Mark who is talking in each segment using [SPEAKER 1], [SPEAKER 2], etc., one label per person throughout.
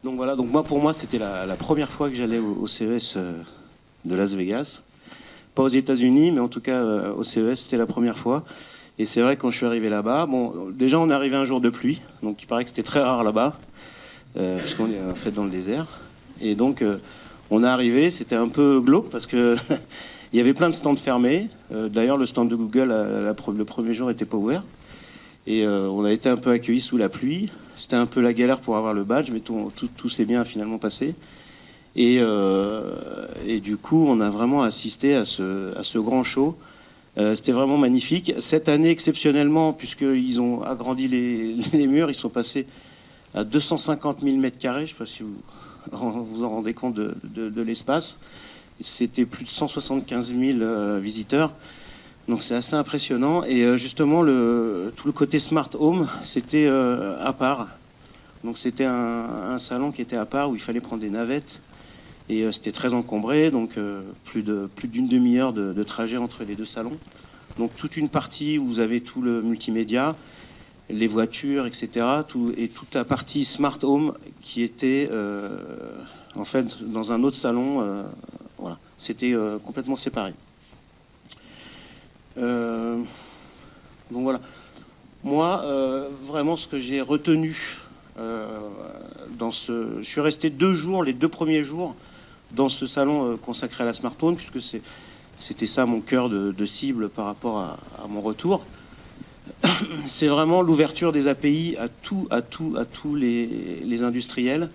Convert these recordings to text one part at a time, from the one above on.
[SPEAKER 1] Donc voilà, donc pour moi, c'était la première fois que j'allais au CES de Las Vegas. Pas aux États-Unis, mais en tout cas au CES, c'était la première fois. Et c'est vrai, quand je suis arrivé là-bas, bon, déjà on est arrivé un jour de pluie, donc il paraît que c'était très rare là-bas, puisqu'on est en fait dans le désert. Et donc on est arrivé, c'était un peu glauque parce que il y avait plein de stands fermés. D'ailleurs, le stand de Google, le premier jour, n'était pas ouvert. Et on a été un peu accueillis sous la pluie. C'était un peu la galère pour avoir le badge, mais tout s'est bien finalement passé. Et du coup, on a vraiment assisté à ce grand show. C'était vraiment magnifique. Cette année, exceptionnellement, puisqu'ils ont agrandi les murs, ils sont passés à 250 000 mètres carrés. Je ne sais pas si vous en rendez compte de l'espace. C'était plus de 175 000 visiteurs. Donc c'est assez impressionnant. Et justement, tout le côté Smart Home, c'était à part. Donc c'était un salon qui était à part où il fallait prendre des navettes. Et c'était très encombré, donc plus d'une demi-heure de trajet entre les deux salons. Donc toute une partie où vous avez tout le multimédia, les voitures, etc. Et toute la partie Smart Home qui était en fait dans un autre salon. Voilà, c'était complètement séparé. Donc voilà. Moi, vraiment, ce que j'ai retenu je suis resté 2 jours, les 2 premiers jours, dans ce salon consacré à la smartphone, puisque c'était ça mon cœur de cible par rapport à mon retour. C'est vraiment l'ouverture des API à tous les industriels.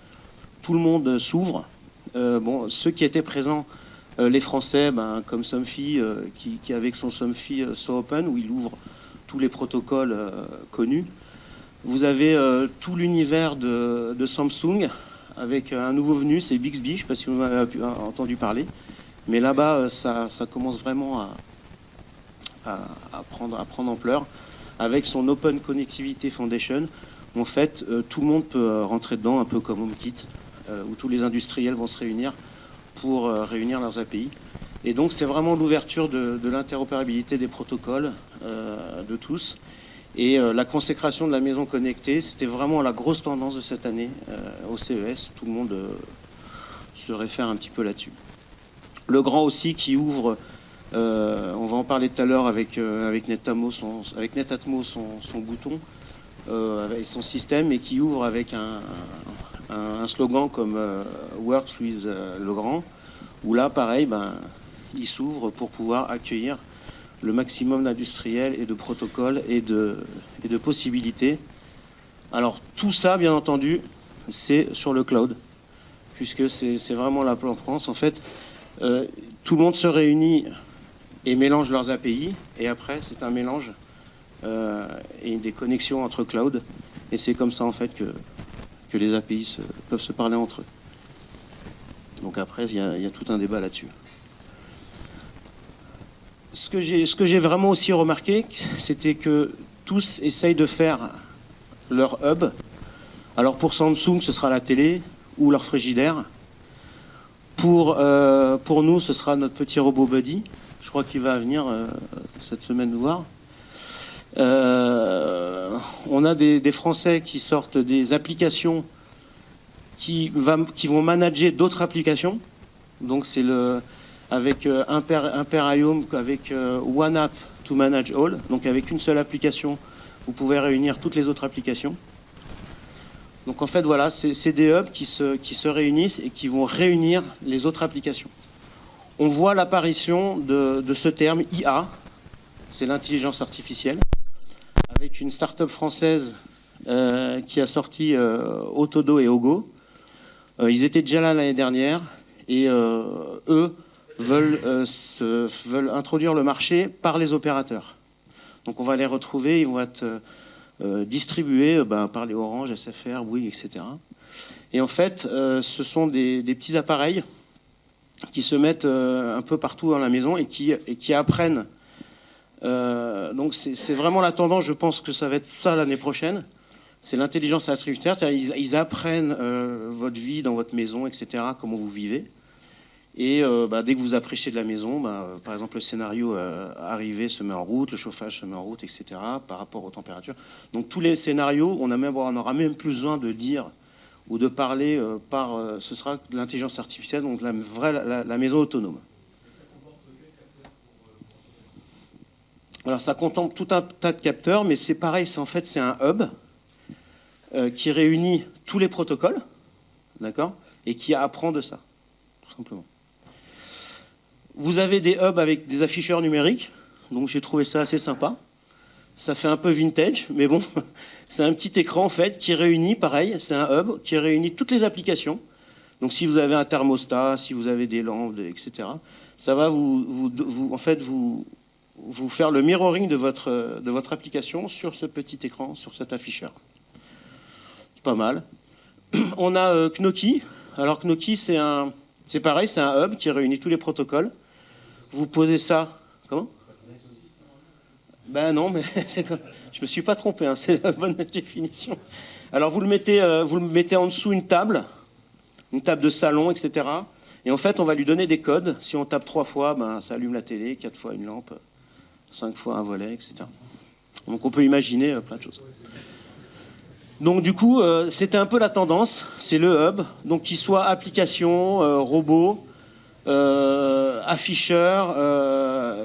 [SPEAKER 1] Tout le monde s'ouvre. Ceux qui étaient présents, les Français, comme Somfy, qui avec son Somfy So Open, où il ouvre tous les protocoles connus. Vous avez tout l'univers de Samsung, avec un nouveau venu, c'est Bixby, je ne sais pas si vous en avez entendu parler, mais là-bas, ça commence vraiment à prendre ampleur, avec son Open Connectivity Foundation. En fait, tout le monde peut rentrer dedans, un peu comme HomeKit, où tous les industriels vont se réunir pour réunir leurs API. Et donc, c'est vraiment l'ouverture de l'interopérabilité des protocoles de tous. Et la consécration de la maison connectée, c'était vraiment la grosse tendance de cette année au CES. Tout le monde se réfère un petit peu là-dessus. Le grand aussi qui ouvre, on va en parler tout à l'heure avec Netatmo, son bouton, avec son système, et qui ouvre avec un slogan comme Works with le grand, où là, pareil, il s'ouvre pour pouvoir accueillir le maximum d'industriels et de protocoles et de possibilités. Alors tout ça, bien entendu, c'est sur le cloud, puisque c'est vraiment la plan France. En fait, tout le monde se réunit et mélange leurs API, et après, c'est un mélange et des connexions entre cloud, et c'est comme ça, en fait, que les API peuvent se parler entre eux. Donc après, il y a tout un débat là-dessus. Ce que j'ai vraiment aussi remarqué, c'était que tous essayent de faire leur hub. Alors pour Samsung, ce sera la télé ou leur frigidaire. Pour nous, ce sera notre petit robot Buddy. Je crois qu'il va venir cette semaine nous voir. On a des Français qui sortent des applications qui vont manager d'autres applications. Donc c'est avec Imperium, avec One App to Manage All. Donc avec une seule application, vous pouvez réunir toutes les autres applications. Donc en fait, voilà, c'est des hubs qui se réunissent et qui vont réunir les autres applications. On voit l'apparition de ce terme IA, c'est l'intelligence artificielle, avec une start-up française qui a sorti Autodo et Ogo. Ils étaient déjà là l'année dernière, et eux veulent introduire le marché par les opérateurs. Donc on va les retrouver, ils vont être distribués par les Orange, SFR, Bouygues, etc. Et en fait, ce sont des petits appareils qui se mettent un peu partout dans la maison et qui apprennent. Donc c'est vraiment la tendance, je pense que ça va être ça l'année prochaine. C'est l'intelligence artificielle, c'est-à-dire ils apprennent votre vie dans votre maison, etc., comment vous vivez. Et dès que vous approchez de la maison, par exemple, le scénario arrivé se met en route, le chauffage se met en route, etc., par rapport aux températures. Donc tous les scénarios, on n'aura même plus besoin de dire ou de parler ce sera de l'intelligence artificielle, donc la maison autonome. Alors ça contemple tout un tas de capteurs, mais c'est pareil, c'est un hub qui réunit tous les protocoles, d'accord, et qui apprend de ça, tout simplement. Vous avez des hubs avec des afficheurs numériques, donc j'ai trouvé ça assez sympa. Ça fait un peu vintage, mais bon, c'est un petit écran en fait qui réunit, pareil, c'est un hub qui réunit toutes les applications. Donc si vous avez un thermostat, si vous avez des lampes, etc., ça va vous faire le mirroring de votre application sur ce petit écran, sur cet afficheur. C'est pas mal. On a Knoki. Alors Knoki, c'est pareil, c'est un hub qui réunit tous les protocoles. Vous posez ça... Comment ? Ben non, mais je me suis pas trompé, hein, c'est la bonne définition. Alors vous le mettez en dessous une table de salon, etc. Et en fait, on va lui donner des codes. Si on tape 3 fois, ben, ça allume la télé, 4 fois une lampe, 5 fois un volet, etc. Donc on peut imaginer plein de choses. Donc du coup, c'était un peu la tendance, c'est le hub, donc qu'il soit application, robot, afficheur,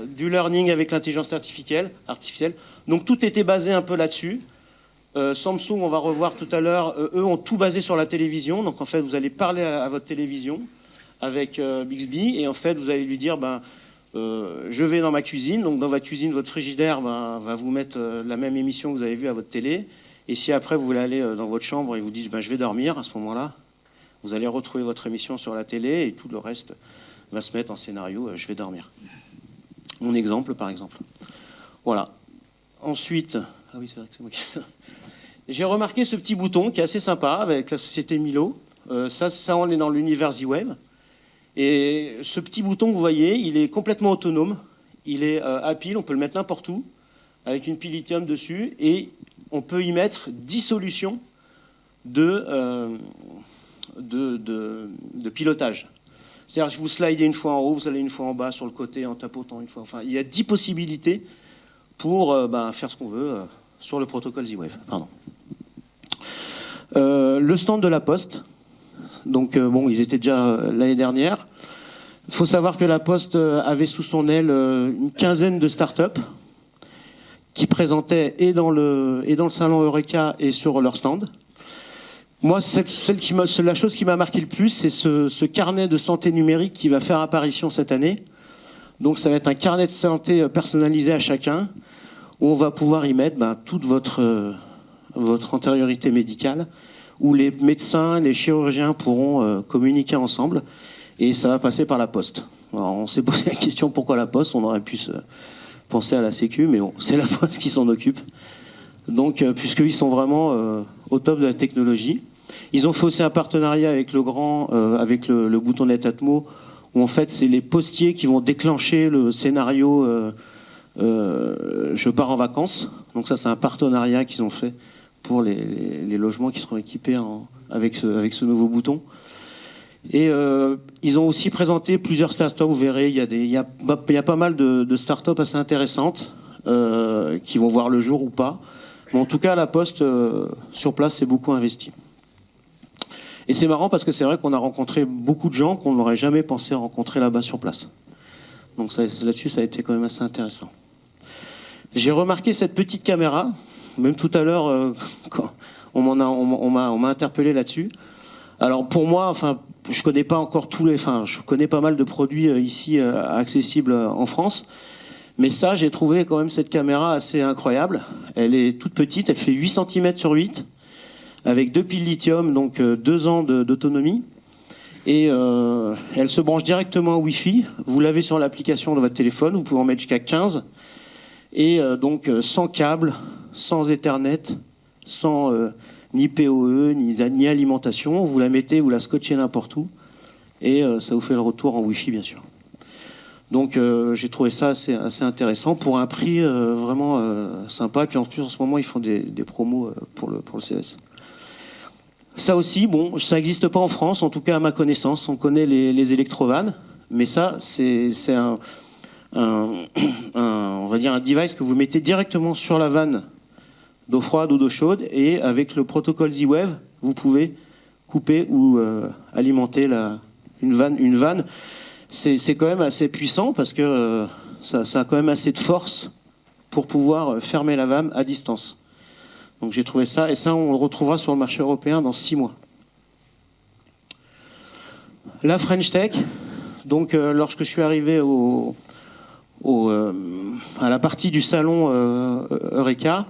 [SPEAKER 1] du learning avec l'intelligence artificielle. Donc tout était basé un peu là-dessus. Samsung, on va revoir tout à l'heure, eux ont tout basé sur la télévision. Donc en fait, vous allez parler à votre télévision avec Bixby et en fait, vous allez lui dire, je vais dans ma cuisine. Donc dans votre cuisine, votre frigidaire va vous mettre la même émission que vous avez vue à votre télé. Et si après vous voulez aller dans votre chambre et vous dites je vais dormir, à ce moment-là, vous allez retrouver votre émission sur la télé et tout le reste va se mettre en scénario je vais dormir. Mon exemple, par exemple. Voilà. Ensuite, ah oui, c'est vrai que c'est moi qui fais ça. J'ai remarqué ce petit bouton qui est assez sympa avec la société Milo. Ça, on est dans l'univers Z-Wave. Et ce petit bouton que vous voyez, il est complètement autonome. Il est à pile, on peut le mettre n'importe où, avec une pile lithium dessus, et on peut y mettre 10 solutions de pilotage. C'est-à-dire si vous slidez une fois en haut, vous allez une fois en bas, sur le côté, en tapotant une fois. Enfin, il y a 10 possibilités pour faire ce qu'on veut sur le protocole Z-Wave. Pardon. Le stand de la Poste. Donc, ils étaient déjà l'année dernière. Il faut savoir que la Poste avait sous son aile une quinzaine de start-up qui présentaient et dans le salon Eureka et sur leur stand. Moi, la chose qui m'a marqué le plus, c'est ce carnet de santé numérique qui va faire apparition cette année. Donc ça va être un carnet de santé personnalisé à chacun, où on va pouvoir y mettre toute votre antériorité médicale, où les médecins, les chirurgiens pourront communiquer ensemble, et ça va passer par la Poste. Alors on s'est posé la question pourquoi la Poste, on aurait pu penser à la Sécu, mais bon, c'est la Poste qui s'en occupe. Donc, puisqu'ils sont vraiment au top de la technologie. Ils ont fait aussi un partenariat avec avec le bouton Netatmo, où en fait, c'est les postiers qui vont déclencher le scénario je pars en vacances. Donc ça, c'est un partenariat qu'ils ont fait pour les logements qui seront équipés avec ce nouveau bouton. Et ils ont aussi présenté plusieurs startups. Vous verrez, il y a pas mal de startups assez intéressantes qui vont voir le jour ou pas. Mais en tout cas, la Poste, sur place, s'est beaucoup investi. Et c'est marrant parce que c'est vrai qu'on a rencontré beaucoup de gens qu'on n'aurait jamais pensé rencontrer là-bas sur place. Donc là-dessus, ça a été quand même assez intéressant. J'ai remarqué cette petite caméra, même tout à l'heure, quand on m'a interpellé là-dessus. Alors pour moi, je connais pas encore je connais pas mal de produits ici accessibles en France. Mais ça, j'ai trouvé quand même cette caméra assez incroyable. Elle est toute petite, elle fait 8 cm sur 8, avec 2 piles lithium, donc 2 ans d'autonomie. Et elle se branche directement au Wi-Fi. Vous l'avez sur l'application de votre téléphone, vous pouvez en mettre jusqu'à 15. Et donc sans câble, sans Ethernet, sans ni PoE, ni alimentation. Vous la mettez, vous la scotchez n'importe où. Et ça vous fait le retour en Wi-Fi, bien sûr. Donc j'ai trouvé ça assez intéressant pour un prix vraiment sympa. Et puis en plus en ce moment ils font des promos pour le CES. Ça aussi, ça n'existe pas en France, en tout cas à ma connaissance. On connaît les électrovannes, mais ça c'est on va dire un device que vous mettez directement sur la vanne d'eau froide ou d'eau chaude, et avec le protocole Z-Wave, vous pouvez couper ou alimenter une vanne. C'est quand même assez puissant parce que ça a quand même assez de force pour pouvoir fermer la vanne à distance. Donc j'ai trouvé ça, et ça on le retrouvera sur le marché européen dans 6 mois. La French Tech, donc lorsque je suis arrivé à la partie du salon Eureka,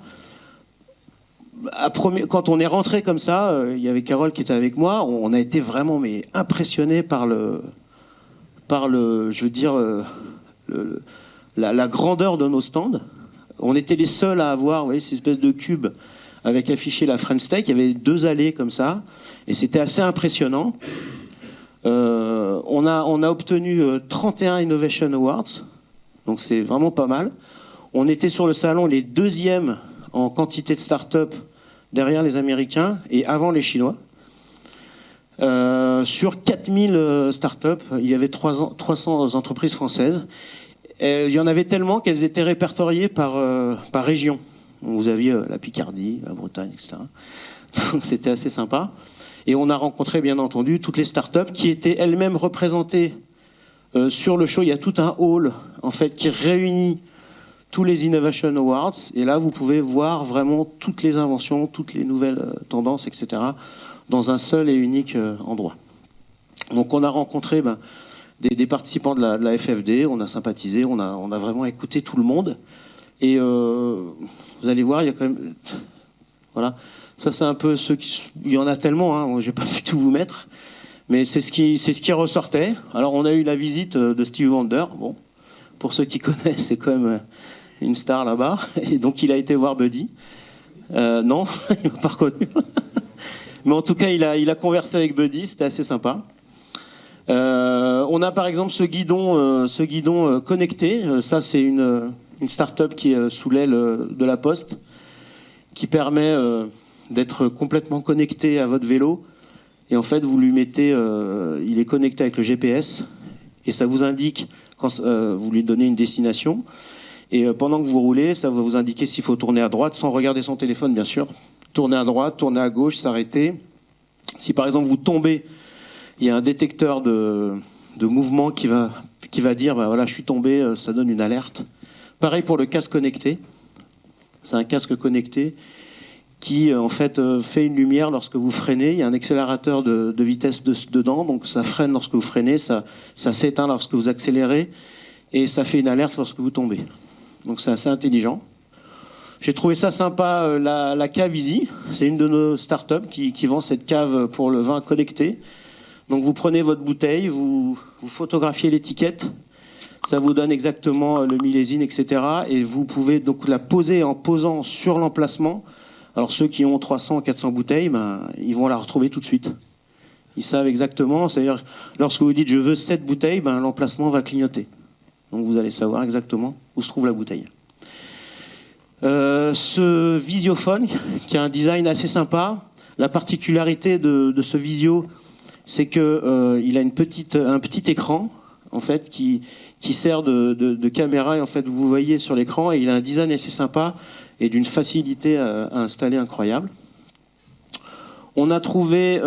[SPEAKER 1] quand on est rentré comme ça, il y avait Carole qui était avec moi, on a été vraiment impressionné par la grandeur de nos stands. On était les seuls à avoir, vous voyez, ces espèces de cubes avec affiché la French Tech. Il y avait 2 allées comme ça, et c'était assez impressionnant. On a obtenu 31 Innovation Awards, donc c'est vraiment pas mal. On était sur le salon les 2e en quantité de start-up derrière les Américains et avant les Chinois. Sur 4000 start-up, il y avait 300 entreprises françaises. Il y en avait tellement qu'elles étaient répertoriées par région. Vous aviez la Picardie, la Bretagne, etc. Donc c'était assez sympa. Et on a rencontré, bien entendu, toutes les startups qui étaient elles-mêmes représentées sur le show. Il y a tout un hall, en fait, qui réunit tous les Innovation Awards. Et là, vous pouvez voir vraiment toutes les inventions, toutes les nouvelles tendances, etc., dans un seul et unique endroit. Donc on a rencontré des participants de la FFD, on a sympathisé, on a vraiment écouté tout le monde. Et vous allez voir, il y a quand même... Voilà. Ça, c'est un peu ceux qui... Il y en a tellement, hein, je vais pas pu tout vous mettre. Mais c'est ce qui ressortait. Alors, on a eu la visite de Steve Wonder. Bon, pour ceux qui connaissent, c'est quand même une star là-bas. Et donc, il a été voir Buddy. Non, il m'a pas reconnu. Mais en tout cas, il a conversé avec Buddy, c'était assez sympa. On a par exemple ce guidon connecté. Ça, c'est une start-up qui est sous l'aile de la Poste, qui permet d'être complètement connecté à votre vélo. Et en fait, vous lui mettez, il est connecté avec le GPS, et ça vous indique quand vous lui donnez une destination. Et pendant que vous roulez, ça va vous indiquer s'il faut tourner à droite, sans regarder son téléphone, bien sûr. Tourner à droite, tourner à gauche, s'arrêter. Si par exemple vous tombez, il y a un détecteur de mouvement qui va dire, voilà, je suis tombé, ça donne une alerte. Pareil pour le casque connecté. C'est un casque connecté qui, en fait, fait une lumière lorsque vous freinez. Il y a un accélérateur de vitesse dedans, donc ça freine lorsque vous freinez, ça s'éteint lorsque vous accélérez, et ça fait une alerte lorsque vous tombez. Donc c'est assez intelligent. J'ai trouvé ça sympa, la cave Easy. C'est une de nos startups qui vend cette cave pour le vin connecté. Donc vous prenez votre bouteille, vous photographiez l'étiquette, ça vous donne exactement le millésime, etc. Et vous pouvez donc la poser en posant sur l'emplacement. Alors ceux qui ont 300 ou 400 bouteilles, ils vont la retrouver tout de suite. Ils savent exactement, c'est-à-dire lorsque vous dites je veux 7 bouteilles, l'emplacement va clignoter. Donc vous allez savoir exactement où se trouve la bouteille. Ce visiophone, qui a un design assez sympa, la particularité de ce visio, c'est que il a un petit écran en fait qui sert de caméra, et en fait vous voyez sur l'écran, et il a un design assez sympa et d'une facilité à installer incroyable. On a trouvé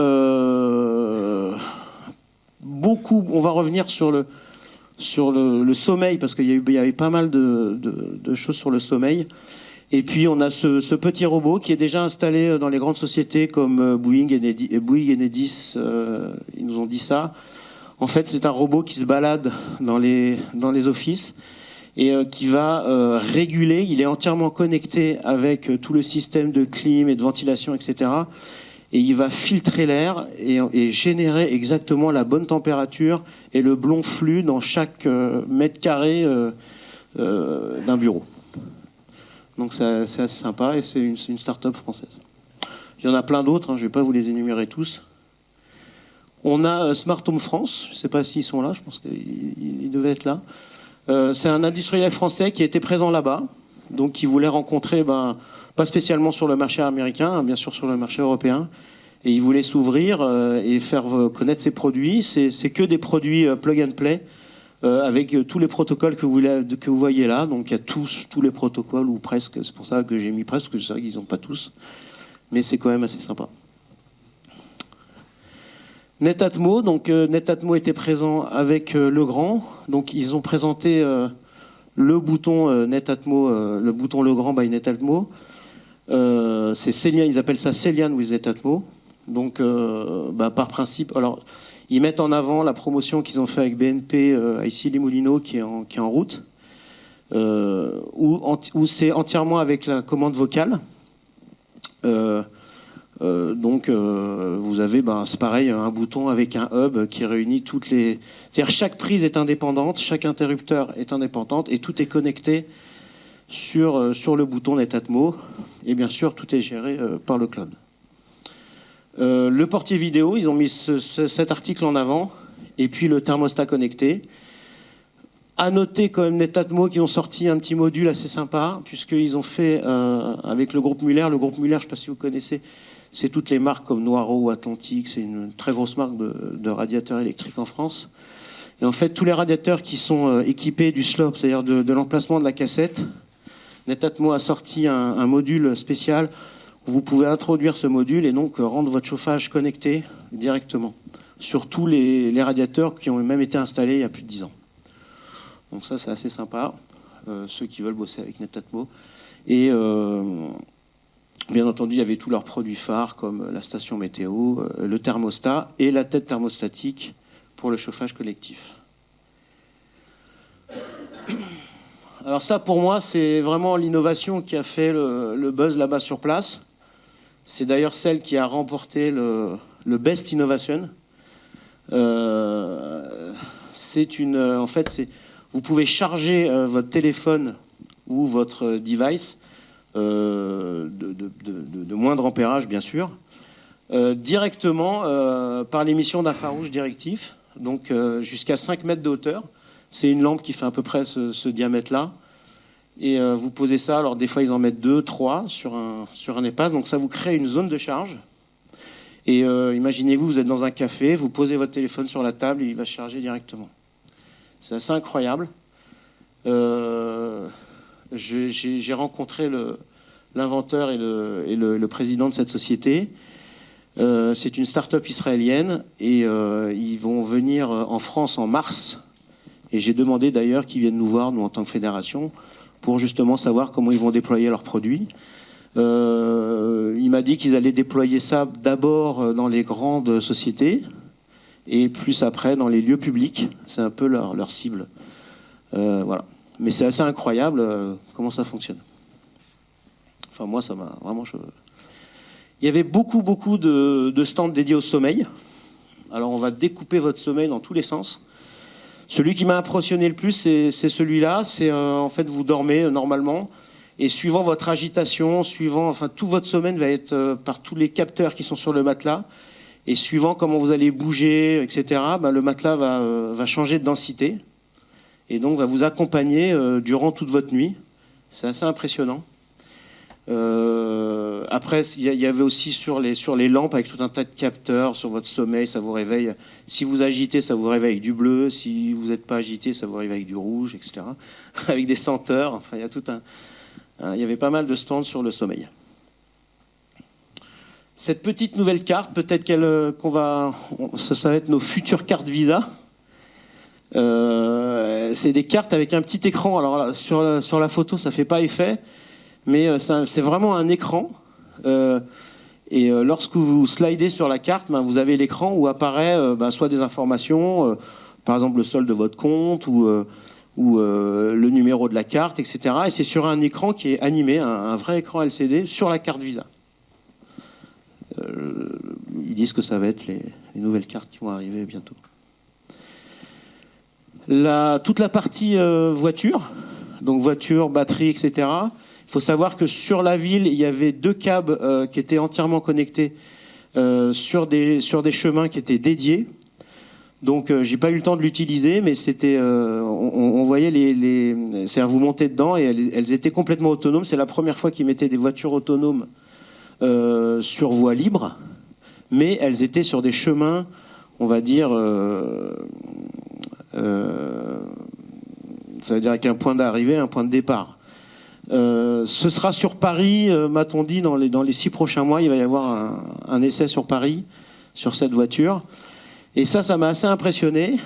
[SPEAKER 1] beaucoup. On va revenir sur le sommeil, parce qu'il y avait pas mal de choses sur le sommeil. Et puis on a ce petit robot qui est déjà installé dans les grandes sociétés comme Bouygues et Enedis, ils nous ont dit ça. En fait, c'est un robot qui se balade dans les offices et qui va réguler. Il est entièrement connecté avec tout le système de clim et de ventilation, etc. Et il va filtrer l'air et générer exactement la bonne température et le bon flux dans chaque mètre carré d'un bureau. Donc c'est assez sympa, et c'est une start-up française. Il y en a plein d'autres, je ne vais pas vous les énumérer tous. On a Smart Home France, je ne sais pas s'ils sont là, je pense qu'ils devaient être là. C'est un industriel français qui était présent là-bas, donc qui voulait rencontrer, pas spécialement sur le marché américain, bien sûr sur le marché européen, et il voulait s'ouvrir et faire connaître ses produits. C'est que des produits plug and play, avec tous les protocoles que vous voyez là. Donc il y a tous les protocoles, ou presque. C'est pour ça que j'ai mis presque, parce que c'est vrai qu'ils n'ont pas tous, mais c'est quand même assez sympa. Netatmo, donc Netatmo était présent avec Legrand, donc ils ont présenté le bouton Netatmo, le bouton Legrand by Netatmo. C'est Celian, ils appellent ça Celian with Netatmo. Donc par principe, alors ils mettent en avant la promotion qu'ils ont fait avec BNP à Issy-les-Moulineaux qui est en route, où c'est entièrement avec la commande vocale. Donc vous avez, c'est pareil, un bouton avec un hub qui réunit toutes les... C'est-à-dire chaque prise est indépendante, chaque interrupteur est indépendante et tout est connecté sur le bouton Netatmo. Et bien sûr, tout est géré par le cloud. Le portier vidéo, ils ont mis cet article en avant. Et puis le thermostat connecté. À noter quand même Netatmo qui ont sorti un petit module assez sympa, puisqu'ils ont fait avec le groupe Muller. Le groupe Muller, je ne sais pas si vous connaissez, c'est toutes les marques comme Noireau ou Atlantique. C'est une très grosse marque de radiateurs électriques en France. Et en fait, tous les radiateurs qui sont équipés du slope, c'est-à-dire de l'emplacement de la cassette, Netatmo a sorti un module spécial où vous pouvez introduire ce module et donc rendre votre chauffage connecté directement sur tous les radiateurs qui ont même été installés il y a plus de 10 ans. Donc ça, c'est assez sympa, ceux qui veulent bosser avec Netatmo. Et bien entendu, il y avait tous leurs produits phares comme la station météo, le thermostat et la tête thermostatique pour le chauffage collectif. Alors ça, pour moi, c'est vraiment l'innovation qui a fait le buzz là-bas sur place. C'est d'ailleurs celle qui a remporté le Best Innovation. Vous pouvez charger votre téléphone ou votre device de moindre ampérage, bien sûr, directement par l'émission d'infrarouge directif, donc jusqu'à 5 mètres de hauteur. C'est une lampe qui fait à peu près ce diamètre-là. Et vous posez ça, alors des fois ils en mettent 2, 3 sur un EPAS, donc ça vous crée une zone de charge. Et imaginez-vous, vous êtes dans un café, vous posez votre téléphone sur la table et il va se charger directement. C'est assez incroyable. J'ai rencontré l'inventeur et le président de cette société. C'est une start-up israélienne et ils vont venir en France en mars. Et j'ai demandé d'ailleurs qu'ils viennent nous voir, nous en tant que fédération, pour justement savoir comment ils vont déployer leurs produits. Il m'a dit qu'ils allaient déployer ça d'abord dans les grandes sociétés et plus après dans les lieux publics. C'est un peu leur cible. Voilà. Mais c'est assez incroyable comment ça fonctionne. Enfin, moi, ça m'a vraiment... Il y avait beaucoup de stands dédiés au sommeil. Alors, on va découper votre sommeil dans tous les sens. Celui qui m'a impressionné le plus, c'est celui-là. C'est en fait, vous dormez normalement. Et suivant votre agitation, tout votre sommeil va être par tous les capteurs qui sont sur le matelas. Et suivant comment vous allez bouger, etc., le matelas va changer de densité. Et donc va vous accompagner durant toute votre nuit. C'est assez impressionnant. Après, il y avait aussi sur les lampes avec tout un tas de capteurs sur votre sommeil, ça vous réveille. Si vous agitez, ça vous réveille avec du bleu. Si vous n'êtes pas agité, ça vous réveille avec du rouge, etc. Avec des senteurs. Enfin, il y avait pas mal de stands sur le sommeil. Cette petite nouvelle carte, peut-être ça va être nos futures cartes Visa. C'est des cartes avec un petit écran. Alors là, sur la photo, ça fait pas effet, mais c'est vraiment un écran. Et lorsque vous slidez sur la carte, vous avez l'écran où apparaît soit des informations, par exemple le solde de votre compte ou le numéro de la carte, etc. Et c'est sur un écran qui est animé, un vrai écran LCD sur la carte Visa. Ils disent que ça va être les nouvelles cartes qui vont arriver bientôt. Toute la partie voiture, donc voiture, batterie, etc. Il faut savoir que sur la ville, il y avait 2 câbles qui étaient entièrement connectés sur des chemins qui étaient dédiés. Donc j'ai pas eu le temps de l'utiliser, mais c'était, on voyait c'est-à-dire vous montez dedans et elles étaient complètement autonomes. C'est la première fois qu'ils mettaient des voitures autonomes sur voie libre, mais elles étaient sur des chemins, on va dire, ça veut dire avec un point d'arrivée, un point de départ. Ce sera sur Paris, m'a-t-on dit, dans les 6 prochains mois, il va y avoir un essai sur Paris, sur cette voiture. Et ça m'a assez impressionné.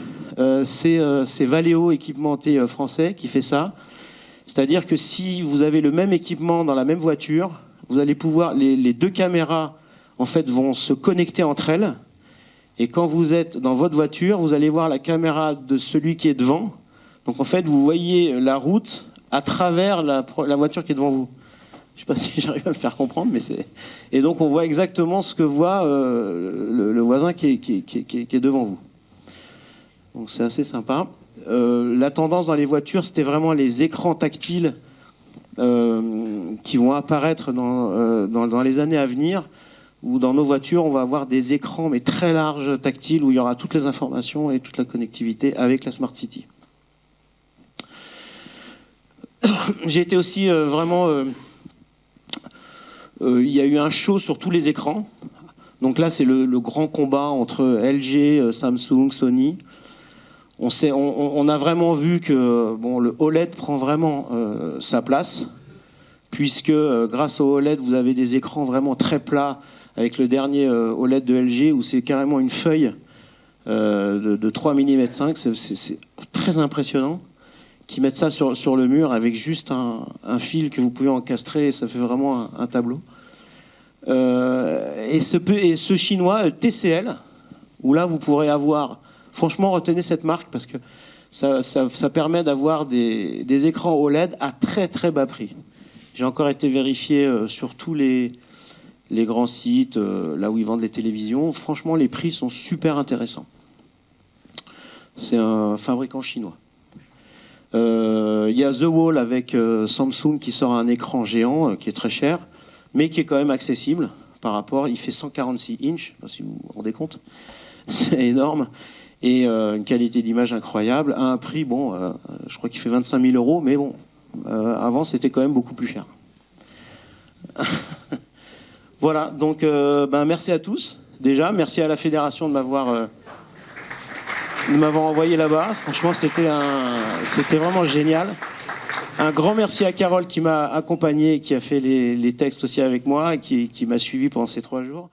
[SPEAKER 1] C'est Valeo équipementier français qui fait ça. C'est-à-dire que si vous avez le même équipement dans la même voiture, vous allez pouvoir, les deux caméras en fait vont se connecter entre elles. Et quand vous êtes dans votre voiture, vous allez voir la caméra de celui qui est devant. Donc en fait, vous voyez la route à travers la voiture qui est devant vous. Je ne sais pas si j'arrive à me faire comprendre, mais c'est... Et donc on voit exactement ce que voit le voisin qui est devant vous. Donc c'est assez sympa. La tendance dans les voitures, c'était vraiment les écrans tactiles qui vont apparaître dans les années à venir, où dans nos voitures, on va avoir des écrans mais très larges tactiles, où il y aura toutes les informations et toute la connectivité avec la Smart City. J'ai été aussi vraiment... il y a eu un show sur tous les écrans. Donc là, c'est le grand combat entre LG, Samsung, Sony. On a vraiment vu que bon, le OLED prend vraiment sa place, puisque grâce au OLED, vous avez des écrans vraiment très plats, avec le dernier OLED de LG, où c'est carrément une feuille de 3 mm 5. C'est très impressionnant qu'ils mettent ça sur le mur avec juste un fil que vous pouvez encastrer, et ça fait vraiment un tableau. Et ce chinois TCL, où là vous pourrez avoir, franchement retenez cette marque parce que ça permet d'avoir des écrans OLED à très très bas prix. J'ai encore été vérifié sur tous les grands sites, là où ils vendent les télévisions. Franchement, les prix sont super intéressants. C'est un fabricant chinois. Il y a The Wall avec Samsung qui sort un écran géant qui est très cher, mais qui est quand même accessible par rapport. Il fait 146 inches, je sais pas si vous vous rendez compte. C'est énorme. Et une qualité d'image incroyable, à un prix, bon, je crois qu'il fait 25 000 €, mais bon, avant c'était quand même beaucoup plus cher. Voilà, donc merci à tous, déjà, merci à la fédération de m'avoir envoyé là-bas. Franchement, c'était vraiment génial. Un grand merci à Carole qui m'a accompagné, qui a fait les textes aussi avec moi, et qui m'a suivi pendant ces 3 jours.